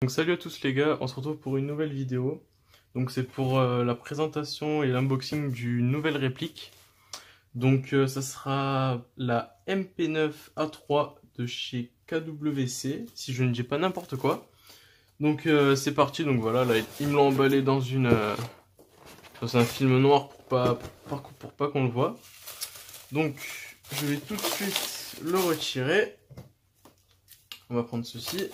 Donc salut à tous les gars, on se retrouve pour une nouvelle vidéo. Donc c'est pour la présentation et l'unboxing d'une nouvelle réplique. Donc ça sera la MP9A3 de chez KWC, si je ne dis pas n'importe quoi. Donc c'est parti, donc voilà, là il me l'a emballé dans dans un film noir pour pas qu'on le voit. Donc je vais tout de suite le retirer. On va prendre ceci.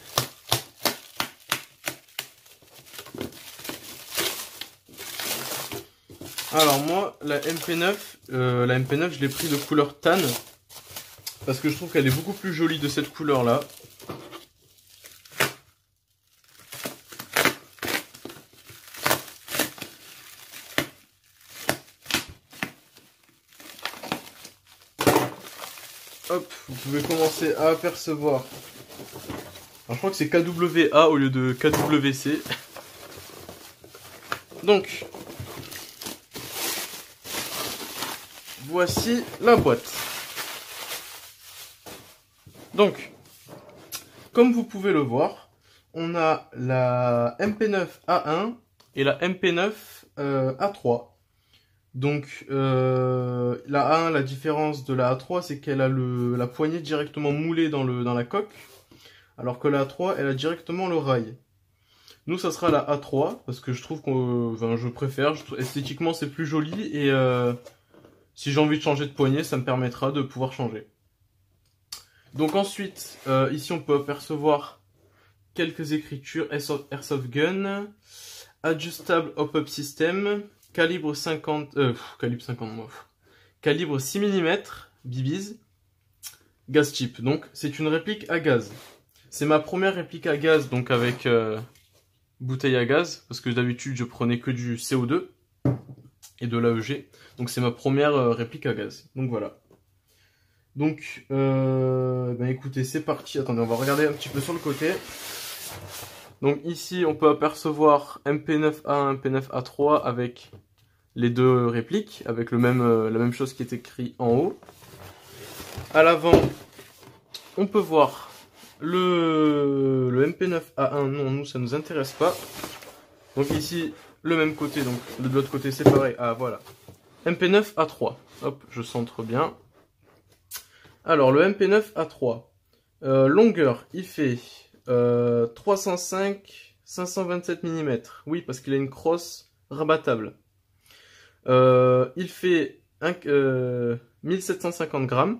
Alors moi, la MP9, je l'ai pris de couleur tan parce que je trouve qu'elle est beaucoup plus jolie de cette couleur là. Hop, vous pouvez commencer à apercevoir. Alors, je crois que c'est KWA au lieu de KWC. Donc, voici la boîte. Donc, comme vous pouvez le voir, on a la MP9A1 et la MP9A3. Donc, la A1, la différence de la A3, c'est qu'elle a la poignée directement moulée dans la coque, alors que la A3, elle a directement le rail. Nous, ça sera la A3, parce que je trouve je préfère, esthétiquement c'est plus joli, et si j'ai envie de changer de poignée, ça me permettra de pouvoir changer. Donc ensuite, ici on peut apercevoir quelques écritures: Airsoft Gun, Adjustable Hop-Up System, calibre 6 mm, BBs, gaz type. Donc c'est une réplique à gaz. C'est ma première réplique à gaz, donc avec bouteille à gaz, parce que d'habitude je prenais que du CO2 et de l'AEG. Donc c'est ma première réplique à gaz. Donc voilà. Donc écoutez, c'est parti. Attendez, on va regarder un petit peu sur le côté. Donc ici on peut apercevoir MP9A1, MP9A3 avec les deux répliques, avec la même chose qui est écrit en haut. À l'avant, on peut voir le MP9A1, non, nous ça nous intéresse pas. Donc ici, le même côté, donc de l'autre côté c'est pareil. Ah voilà, MP9A3, hop, je centre bien. Alors le MP9A3, longueur, il fait 305 527 mm, oui parce qu'il a une crosse rabattable. Il fait 1750 grammes,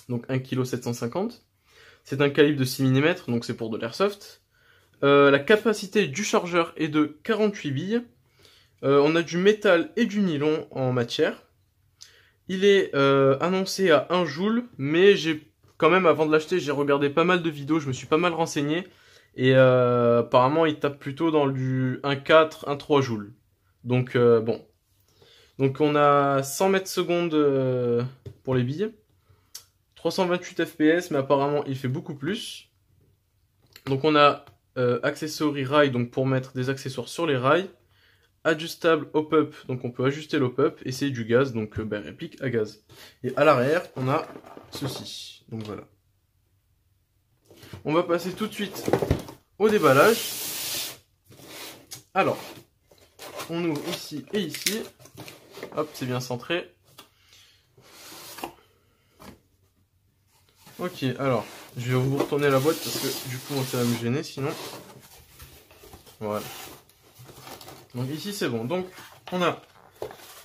donc 1,750 kg. C'est un calibre de 6 mm, donc c'est pour de l'airsoft. La capacité du chargeur est de 48 billes. On a du métal et du nylon en matière. Il est annoncé à 1 joule, mais j'ai quand même, avant de l'acheter, j'ai regardé pas mal de vidéos, je me suis pas mal renseigné. Et apparemment, il tape plutôt dans du 1,4, 1,3 joules. Donc bon. Donc on a 100 mètres secondes pour les billes. 328 fps, mais apparemment il fait beaucoup plus. Donc on a accessory rail, donc pour mettre des accessoires sur les rails. Adjustable hop-up, donc on peut ajuster l'hop-up. Et c'est du gaz, donc réplique à gaz. Et à l'arrière, on a ceci. Donc voilà. On va passer tout de suite au déballage. Alors, on ouvre ici et ici. Hop, c'est bien centré. Ok, alors, je vais vous retourner la boîte parce que du coup, ça va me gêner sinon. Voilà. Donc ici, c'est bon. Donc, on a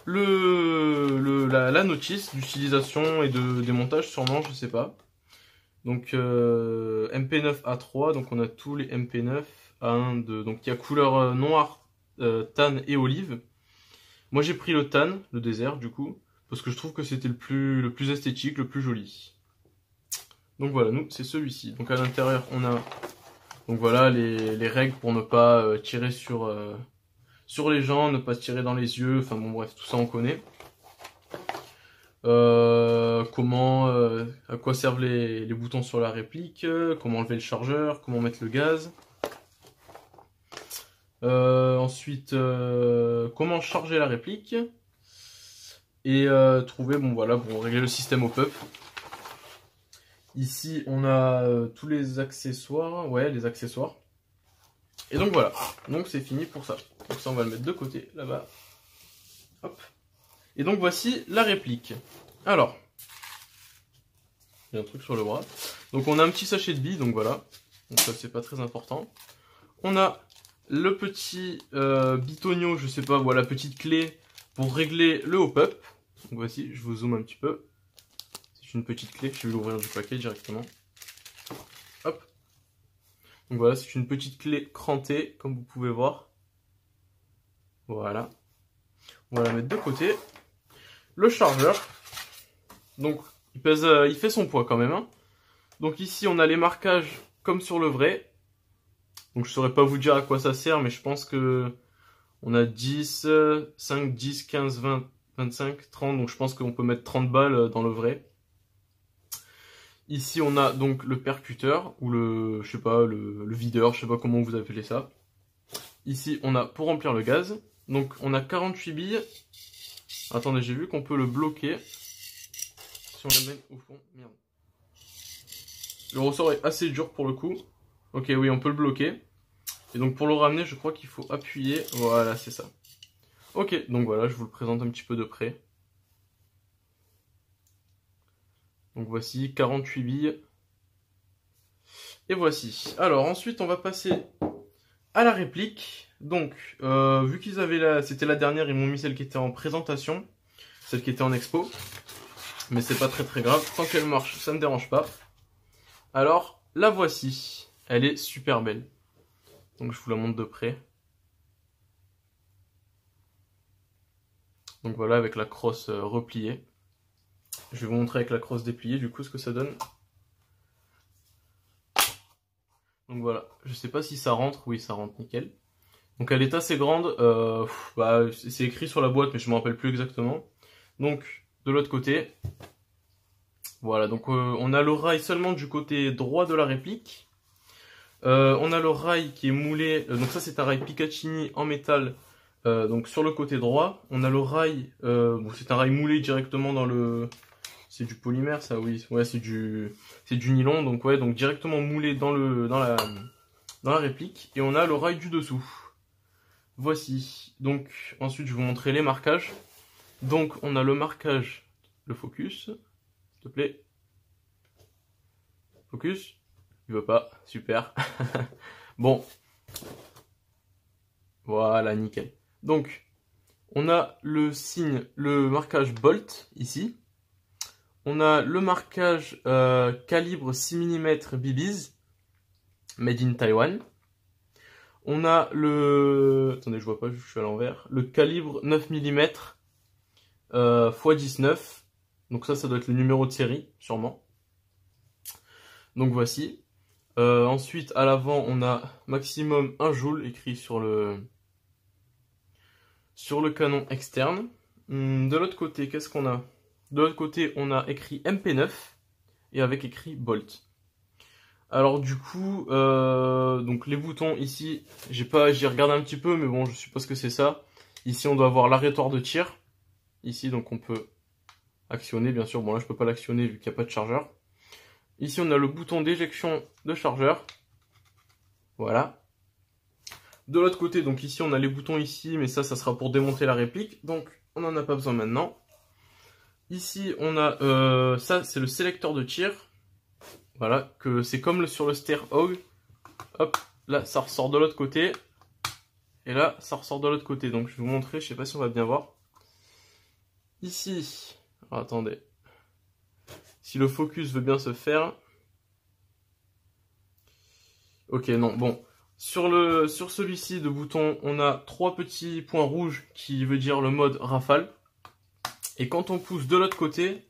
la notice d'utilisation et de démontage, sûrement, je sais pas. Donc, MP9A3, donc on a tous les MP9 A1, donc il y a couleur noire, tan et olive. Moi, j'ai pris le tan, le désert, du coup, parce que je trouve que c'était le plus esthétique, le plus joli. Donc voilà, nous, c'est celui-ci. Donc à l'intérieur, on a donc voilà les règles pour ne pas tirer sur les gens, ne pas tirer dans les yeux, enfin bon bref, tout ça on connaît. À quoi servent les boutons sur la réplique, comment enlever le chargeur, comment mettre le gaz. Ensuite, comment charger la réplique. Et trouver, régler le système hop-up. Ici, on a tous les accessoires, les accessoires. Et donc voilà, donc c'est fini pour ça. Donc ça on va le mettre de côté, là-bas. Hop. Et donc voici la réplique. Alors, il y a un truc sur le bras. Donc on a un petit sachet de billes, donc voilà. Donc ça c'est pas très important. On a le petit bitonio, je sais pas, voilà, petite clé pour régler le hop-up. Donc voici, je vous zoome un petit peu. C'est une petite clé, je vais l'ouvrir du paquet directement. Hop. Donc voilà, c'est une petite clé crantée, comme vous pouvez voir. Voilà. On va la mettre de côté. Le chargeur. Donc, il pèse, il fait son poids quand même. Hein. Donc ici, on a les marquages comme sur le vrai. Donc je saurais pas vous dire à quoi ça sert, mais je pense que on a 10, 5, 10, 15, 20, 25, 30. Donc je pense qu'on peut mettre 30 balles dans le vrai. Ici, on a donc le percuteur, ou le, je sais pas, le videur, je sais pas comment vous appelez ça. Ici, on a pour remplir le gaz. Donc, on a 48 billes. Attendez, j'ai vu qu'on peut le bloquer. Si on l'amène au fond, merde. Le ressort est assez dur pour le coup. Ok, oui, on peut le bloquer. Et donc, pour le ramener, je crois qu'il faut appuyer. Voilà, c'est ça. Ok, donc voilà, je vous le présente un petit peu de près. Donc voici 48 billes. Et voici. Alors ensuite on va passer à la réplique. Donc vu qu'ils avaient c'était la dernière, ils m'ont mis celle qui était en présentation. Celle qui était en expo. Mais c'est pas très grave. Tant qu'elle marche, ça ne me dérange pas. Alors la voici. Elle est super belle. Donc je vous la montre de près. Donc voilà, avec la crosse repliée. Je vais vous montrer avec la crosse dépliée du coup ce que ça donne. Donc voilà, je sais pas si ça rentre, oui ça rentre nickel. Donc elle est assez grande, c'est écrit sur la boîte mais je me rappelle plus exactement. Donc de l'autre côté, voilà, donc on a le rail seulement du côté droit de la réplique. On a le rail qui est moulé, donc ça c'est un rail Picatinny en métal, donc sur le côté droit. On a le rail, bon, c'est un rail moulé directement dans le... C'est du polymère ça, oui, ouais, c'est du nylon, donc ouais, donc directement moulé dans la réplique. Et on a le rail du dessous. Voici. Donc ensuite je vais vous montrer les marquages. Donc on a le marquage, le focus, s'il te plaît. Focus. Il veut pas, super. Bon. Voilà, nickel. Donc on a le signe, le marquage Bolt ici. On a le marquage calibre 6 mm BBs, made in Taiwan. On a le... Attendez, je vois pas, je suis à l'envers. Le calibre 9 mm x 19. Donc ça doit être le numéro de série, sûrement. Donc voici. Ensuite, à l'avant, on a maximum 1 joule écrit sur le canon externe. De l'autre côté, qu'est-ce qu'on a? De l'autre côté, on a écrit MP9 et avec écrit Bolt. Alors du coup, donc les boutons ici, j'ai regardé un petit peu, mais bon, je suppose que c'est ça. Ici, on doit avoir l'arrêtoire de tir. Ici, donc on peut actionner, bien sûr. Bon, là, je peux pas l'actionner vu qu'il n'y a pas de chargeur. Ici, on a le bouton d'éjection de chargeur. Voilà. De l'autre côté, donc ici, on a les boutons ici, mais ça sera pour démonter la réplique. Donc, on n'en a pas besoin maintenant. Ici, on a ça, c'est le sélecteur de tir. Voilà, que c'est comme sur le Steerhawk. Hop, là, ça ressort de l'autre côté. Et là, ça ressort de l'autre côté. Donc, je vais vous montrer, je sais pas si on va bien voir. Ici, alors, attendez. Si le focus veut bien se faire. Ok, non, bon. Sur celui-ci de bouton, on a 3 petits points rouges qui veut dire le mode rafale. Et quand on pousse de l'autre côté,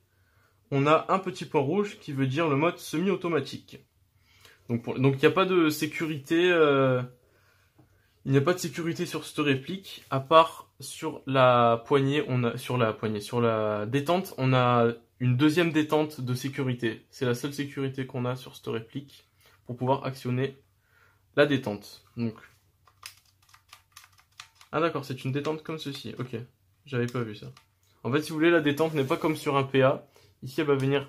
on a un petit point rouge qui veut dire le mode semi-automatique. Donc il n'y a pas de sécurité, il n'y a pas de sécurité sur cette réplique, à part sur la poignée, sur la détente, on a une deuxième détente de sécurité. C'est la seule sécurité qu'on a sur cette réplique pour pouvoir actionner la détente. Donc, ah d'accord, c'est une détente comme ceci. Ok, j'avais pas vu ça. En fait, si vous voulez, la détente n'est pas comme sur un PA. Ici, elle va venir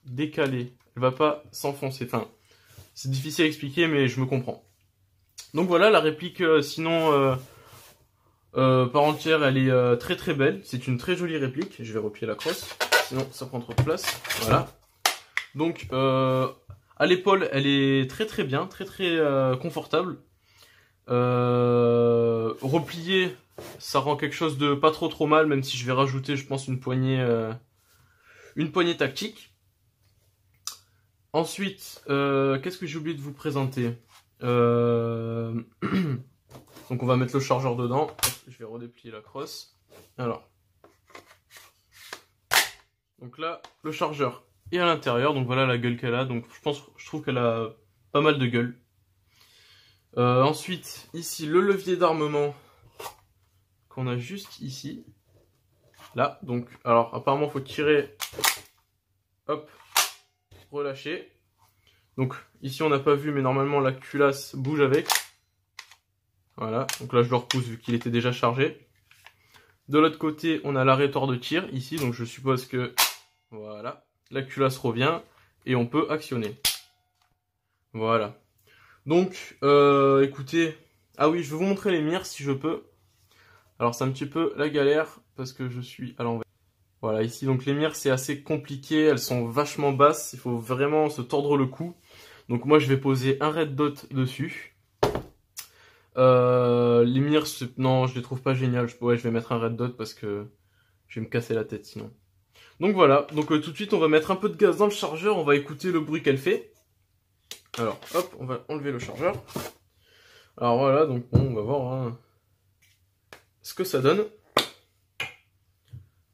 décaler. Elle va pas s'enfoncer. Enfin, c'est difficile à expliquer, mais je me comprends. Donc voilà, la réplique sinon par entière, elle est très très belle. C'est une très jolie réplique. Je vais replier la crosse, sinon ça prend trop de place. Voilà. Donc à l'épaule, elle est très très bien, très très confortable. Repliée, ça rend quelque chose de pas trop mal, même si je vais rajouter, je pense, une poignée tactique. Ensuite, qu'est-ce que j'ai oublié de vous présenter? Donc on va mettre le chargeur dedans. Je vais redéplier la crosse. Alors. Donc là, le chargeur est à l'intérieur. Donc voilà la gueule qu'elle a. Donc je trouve qu'elle a pas mal de gueule. Ensuite, ici, le levier d'armement qu'on a juste ici. Là. Donc, alors apparemment, il faut tirer. Hop. Relâcher. Donc ici, on n'a pas vu, mais normalement, la culasse bouge avec. Voilà, donc là je le repousse vu qu'il était déjà chargé. De l'autre côté, on a l'arrêteur de tir ici, donc je suppose que voilà, la culasse revient et on peut actionner. Voilà. Donc, écoutez, ah oui, je vais vous montrer les mires si je peux. Alors c'est un petit peu la galère parce que je suis à l'envers. Voilà, ici donc les mires c'est assez compliqué, elles sont vachement basses, il faut vraiment se tordre le cou. Donc moi je vais poser un red dot dessus. Les mires, non, je les trouve pas géniales. Ouais, je vais mettre un red dot parce que je vais me casser la tête sinon. Donc voilà, donc tout de suite on va mettre un peu de gaz dans le chargeur, on va écouter le bruit qu'elle fait. Alors hop, on va enlever le chargeur. Alors voilà, donc bon, on va voir hein, ce que ça donne.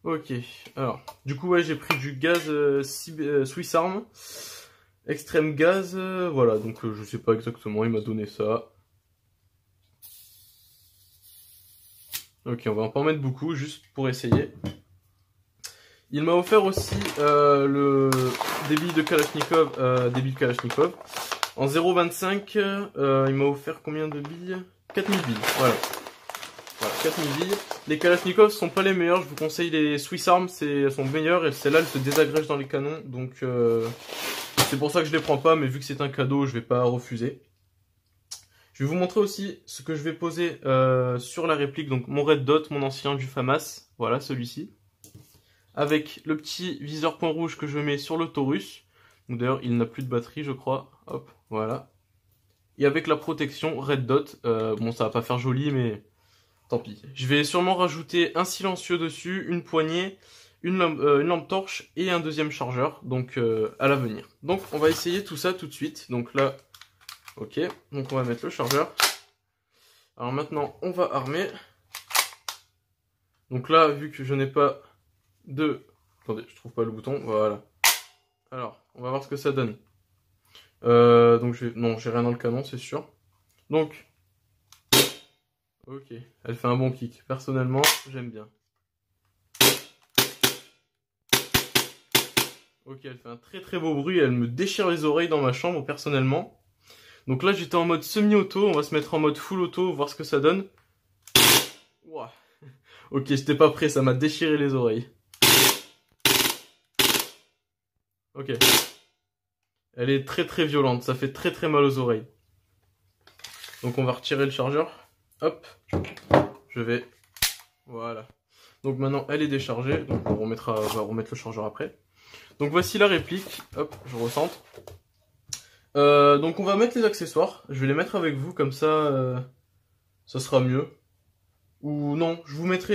Ok, alors du coup ouais, j'ai pris du gaz Swiss Arm Extreme Gaz, voilà, donc je sais pas exactement, il m'a donné ça. Ok, on va pas en mettre beaucoup, juste pour essayer. Il m'a offert aussi des billes de Kalachnikov, En 0,25, il m'a offert combien de billes? 4000 billes, voilà. Voilà, 4000 billes. Les Kalachnikov sont pas les meilleurs, je vous conseille les Swiss Arm, elles sont meilleures, et celles-là, elles se désagrègent dans les canons, donc c'est pour ça que je les prends pas, mais vu que c'est un cadeau, je vais pas refuser. Je vais vous montrer aussi ce que je vais poser sur la réplique, donc mon red dot, mon ancien du FAMAS, voilà celui-ci. Avec le petit viseur point rouge que je mets sur le Taurus. D'ailleurs, il n'a plus de batterie, je crois. Hop, voilà. Et avec la protection red dot. Bon, ça va pas faire joli, mais tant pis. Je vais sûrement rajouter un silencieux dessus, une poignée, une lampe torche et un deuxième chargeur. Donc, à l'avenir. Donc, on va essayer tout ça tout de suite. Donc là... Ok, donc on va mettre le chargeur. Alors maintenant, on va armer. Donc là, vu que je n'ai pas de... Attendez, je trouve pas le bouton, voilà. Alors, on va voir ce que ça donne. Donc non, j'ai rien dans le canon, c'est sûr. Donc, ok, elle fait un bon kick. Personnellement, j'aime bien. Ok, elle fait un très beau bruit, elle me déchire les oreilles dans ma chambre, personnellement. Donc là, j'étais en mode semi-auto, on va se mettre en mode full auto, voir ce que ça donne. Ouah. Ok, j'étais pas prêt, ça m'a déchiré les oreilles. Ok. Elle est très violente, ça fait très mal aux oreilles. Donc on va retirer le chargeur. Hop. Je vais... Voilà. Donc maintenant, elle est déchargée, donc on va remettre le chargeur après. Donc voici la réplique. Hop, je recentre. Donc on va mettre les accessoires, je vais les mettre avec vous, comme ça, ça sera mieux. Ou non, je vous mettrai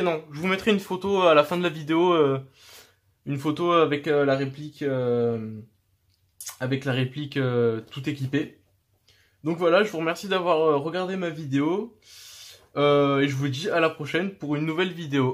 une photo à la fin de la vidéo, une photo avec la réplique, tout équipée. Donc voilà, je vous remercie d'avoir regardé ma vidéo, et je vous dis à la prochaine pour une nouvelle vidéo.